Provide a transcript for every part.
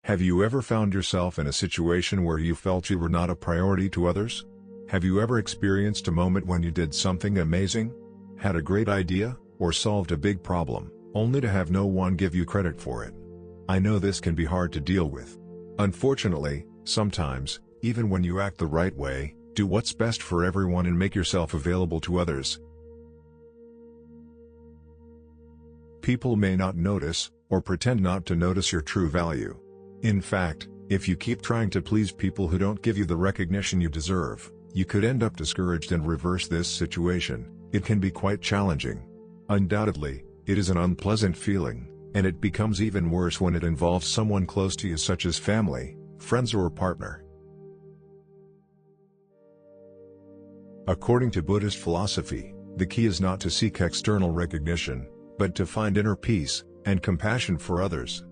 Have you ever found yourself in a situation where you felt you were not a priority to others? Have you ever experienced a moment when you did something amazing, had a great idea, or solved a big problem, only to have no one give you credit for it? I know this can be hard to deal with. Unfortunately, sometimes, even when you act the right way, do what's best for everyone and make yourself available to others, people may not notice, or pretend not to notice your true value. In fact, if you keep trying to please people who don't give you the recognition you deserve, you could end up discouraged and reverse this situation. It can be quite challenging. Undoubtedly, it is an unpleasant feeling, and it becomes even worse when it involves someone close to you such as family, friends or partner. According to Buddhist philosophy, the key is not to seek external recognition, but to find inner peace and compassion for others.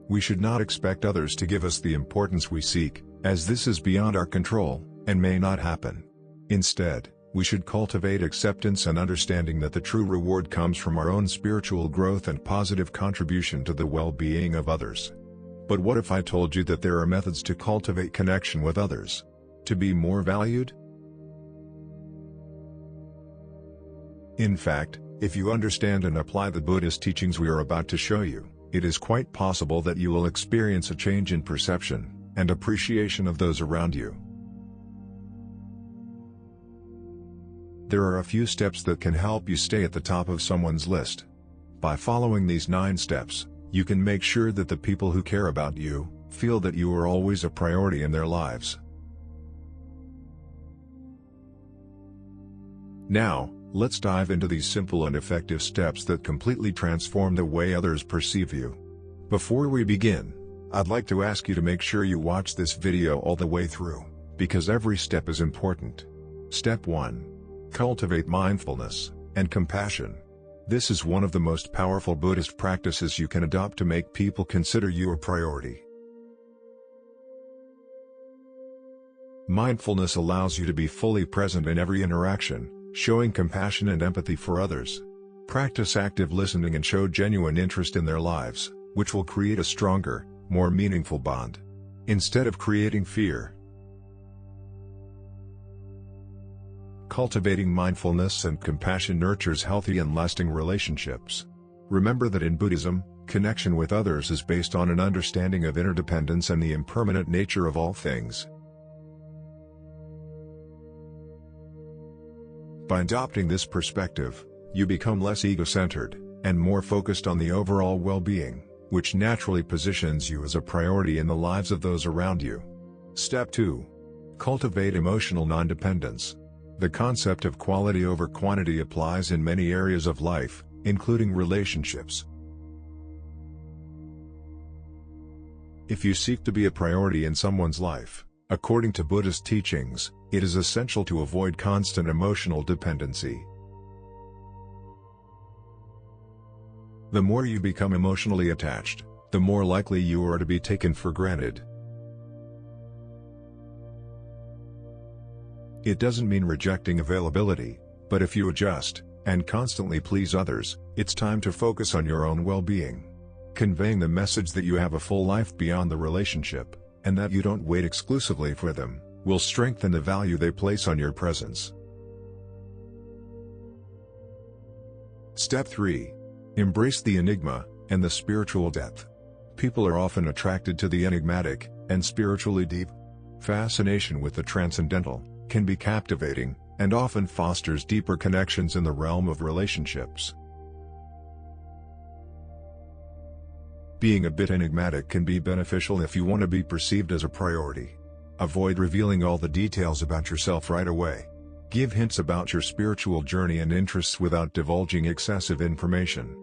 We should not expect others to give us the importance we seek, as this is beyond our control, and may not happen. Instead, we should cultivate acceptance and understanding that the true reward comes from our own spiritual growth and positive contribution to the well-being of others. But what if I told you that there are methods to cultivate connection with others? To be more valued? In fact, if you understand and apply the Buddhist teachings we are about to show you, it is quite possible that you will experience a change in perception and appreciation of those around you. There are a few steps that can help you stay at the top of someone's list. By following these 9 steps, you can make sure that the people who care about you feel that you are always a priority in their lives. Now, let's dive into these simple and effective steps that completely transform the way others perceive you. Before we begin, I'd like to ask you to make sure you watch this video all the way through, because every step is important. Step 1. Cultivate mindfulness and compassion. This is one of the most powerful Buddhist practices you can adopt to make people consider you a priority. Mindfulness allows you to be fully present in every interaction, showing compassion and empathy for others. Practice active listening and show genuine interest in their lives, which will create a stronger, more meaningful bond, instead of creating fear. Cultivating mindfulness and compassion nurtures healthy and lasting relationships. Remember that in Buddhism, connection with others is based on an understanding of interdependence and the impermanent nature of all things. By adopting this perspective, you become less ego-centered, and more focused on the overall well-being, which naturally positions you as a priority in the lives of those around you. Step 2. Cultivate emotional non-dependence. The concept of quality over quantity applies in many areas of life, including relationships. If you seek to be a priority in someone's life, according to Buddhist teachings, it is essential to avoid constant emotional dependency. The more you become emotionally attached, the more likely you are to be taken for granted. It doesn't mean rejecting availability, but if you adjust and constantly please others, it's time to focus on your own well-being. Conveying the message that you have a full life beyond the relationship, and that you don't wait exclusively for them, will strengthen the value they place on your presence. Step 3. Embrace the enigma and the spiritual depth. People are often attracted to the enigmatic and spiritually deep. Fascination with the transcendental can be captivating, and often fosters deeper connections in the realm of relationships. Being a bit enigmatic can be beneficial if you want to be perceived as a priority. Avoid revealing all the details about yourself right away. Give hints about your spiritual journey and interests without divulging excessive information.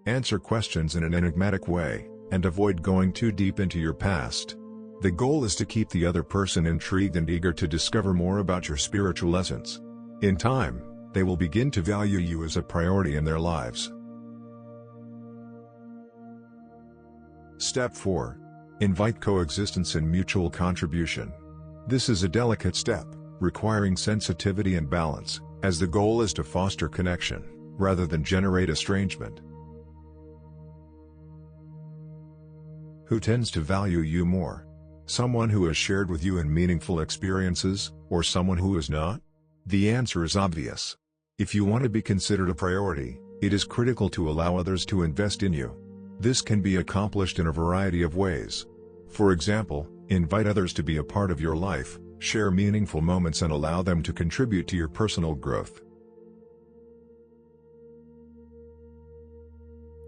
Answer questions in an enigmatic way, and avoid going too deep into your past. The goal is to keep the other person intrigued and eager to discover more about your spiritual essence. In time, they will begin to value you as a priority in their lives. Step 4. Invite coexistence and mutual contribution. This is a delicate step, requiring sensitivity and balance, as the goal is to foster connection, rather than generate estrangement. Who tends to value you more? Someone who has shared with you in meaningful experiences, or someone who has not? The answer is obvious. If you want to be considered a priority, it is critical to allow others to invest in you. This can be accomplished in a variety of ways. For example, invite others to be a part of your life, share meaningful moments and allow them to contribute to your personal growth.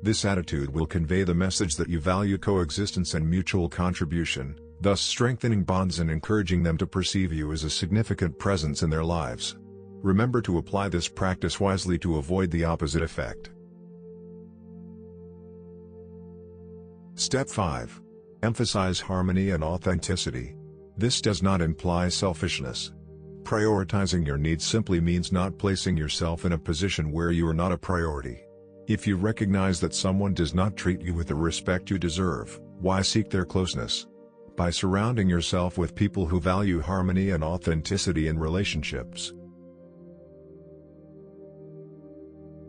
This attitude will convey the message that you value coexistence and mutual contribution, thus strengthening bonds and encouraging them to perceive you as a significant presence in their lives. Remember to apply this practice wisely to avoid the opposite effect. Step 5. Emphasize harmony and authenticity. This does not imply selfishness. Prioritizing your needs simply means not placing yourself in a position where you are not a priority. If you recognize that someone does not treat you with the respect you deserve, why seek their closeness? By surrounding yourself with people who value harmony and authenticity in relationships,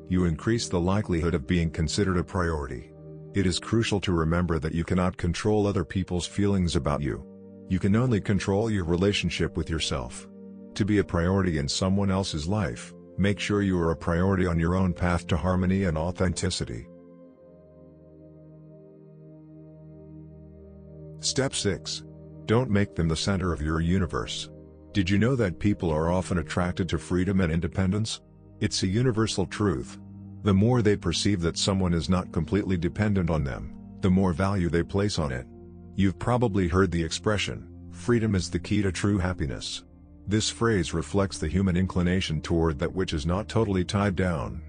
you increase the likelihood of being considered a priority. It is crucial to remember that you cannot control other people's feelings about you. You can only control your relationship with yourself. To be a priority in someone else's life, make sure you are a priority on your own path to harmony and authenticity. Step 6. Don't make them the center of your universe. Did you know that people are often attracted to freedom and independence? It's a universal truth. The more they perceive that someone is not completely dependent on them, the more value they place on it. You've probably heard the expression, "Freedom is the key to true happiness." This phrase reflects the human inclination toward that which is not totally tied down.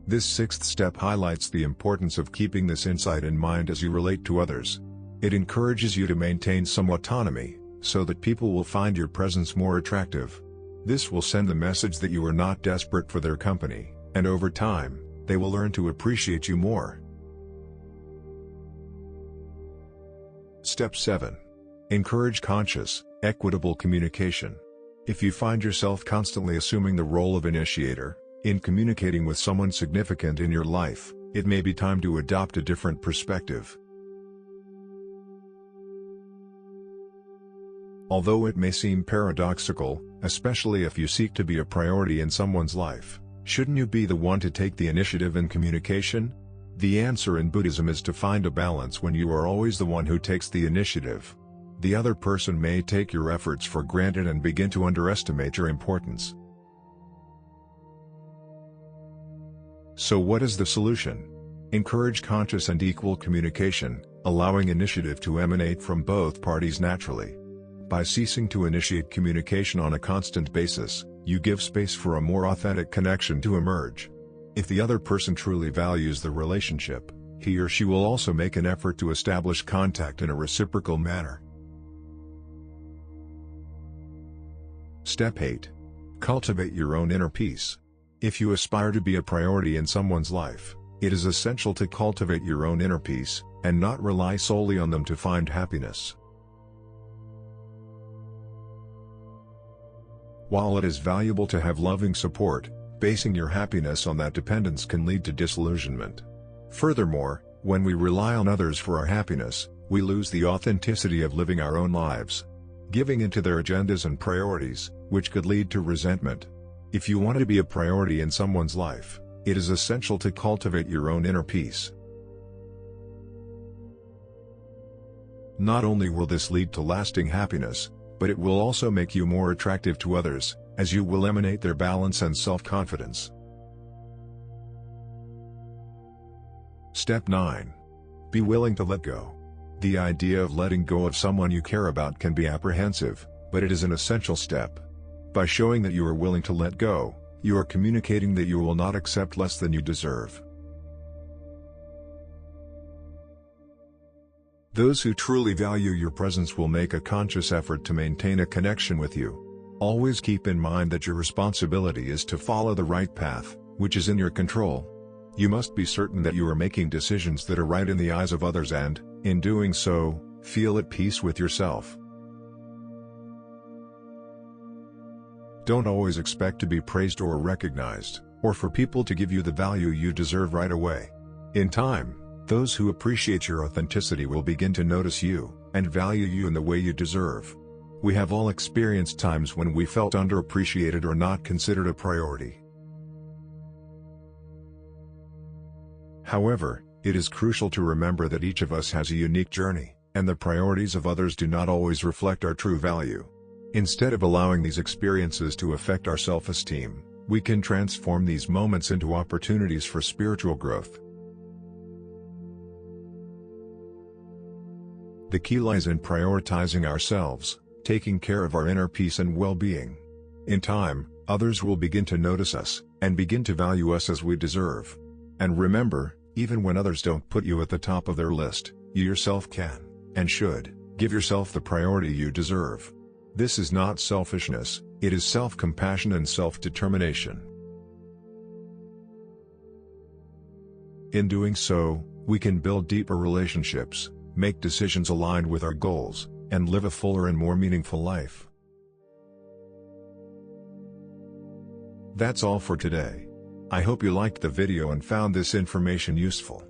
This sixth step highlights the importance of keeping this insight in mind as you relate to others. It encourages you to maintain some autonomy, so that people will find your presence more attractive. This will send the message that you are not desperate for their company, and over time, they will learn to appreciate you more. Step 7. Encourage conscious, equitable communication. If you find yourself constantly assuming the role of initiator, in communicating with someone significant in your life, it may be time to adopt a different perspective. Although it may seem paradoxical, especially if you seek to be a priority in someone's life, shouldn't you be the one to take the initiative in communication? The answer in Buddhism is to find a balance when you are always the one who takes the initiative. The other person may take your efforts for granted and begin to underestimate your importance. So what is the solution? Encourage conscious and equal communication, allowing initiative to emanate from both parties naturally. By ceasing to initiate communication on a constant basis, you give space for a more authentic connection to emerge. If the other person truly values the relationship, he or she will also make an effort to establish contact in a reciprocal manner. Step 8. Cultivate your own inner peace. If you aspire to be a priority in someone's life, it is essential to cultivate your own inner peace, and not rely solely on them to find happiness. While it is valuable to have loving support, basing your happiness on that dependence can lead to disillusionment. Furthermore, when we rely on others for our happiness, we lose the authenticity of living our own lives, giving into their agendas and priorities, which could lead to resentment. If you want to be a priority in someone's life, it is essential to cultivate your own inner peace. Not only will this lead to lasting happiness, but it will also make you more attractive to others, as you will emanate their balance and self-confidence. Step 9. Be willing to let go. The idea of letting go of someone you care about can be apprehensive, but it is an essential step. By showing that you are willing to let go, you are communicating that you will not accept less than you deserve. Those who truly value your presence will make a conscious effort to maintain a connection with you. Always keep in mind that your responsibility is to follow the right path, which is in your control. You must be certain that you are making decisions that are right in the eyes of others and, in doing so, feel at peace with yourself. Don't always expect to be praised or recognized, or for people to give you the value you deserve right away. In time, those who appreciate your authenticity will begin to notice you, and value you in the way you deserve. We have all experienced times when we felt underappreciated or not considered a priority. However, it is crucial to remember that each of us has a unique journey, and the priorities of others do not always reflect our true value. Instead of allowing these experiences to affect our self-esteem, we can transform these moments into opportunities for spiritual growth. The key lies in prioritizing ourselves, taking care of our inner peace and well-being. In time, others will begin to notice us, and begin to value us as we deserve. And remember, even when others don't put you at the top of their list, you yourself can, and should, give yourself the priority you deserve. This is not selfishness, it is self-compassion and self-determination. In doing so, we can build deeper relationships, make decisions aligned with our goals, and live a fuller and more meaningful life. That's all for today. I hope you liked the video and found this information useful.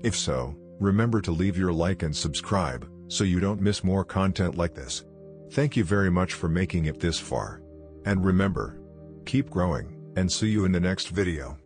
If so, remember to leave your like and subscribe, so you don't miss more content like this. Thank you very much for making it this far. And remember, keep growing, and see you in the next video.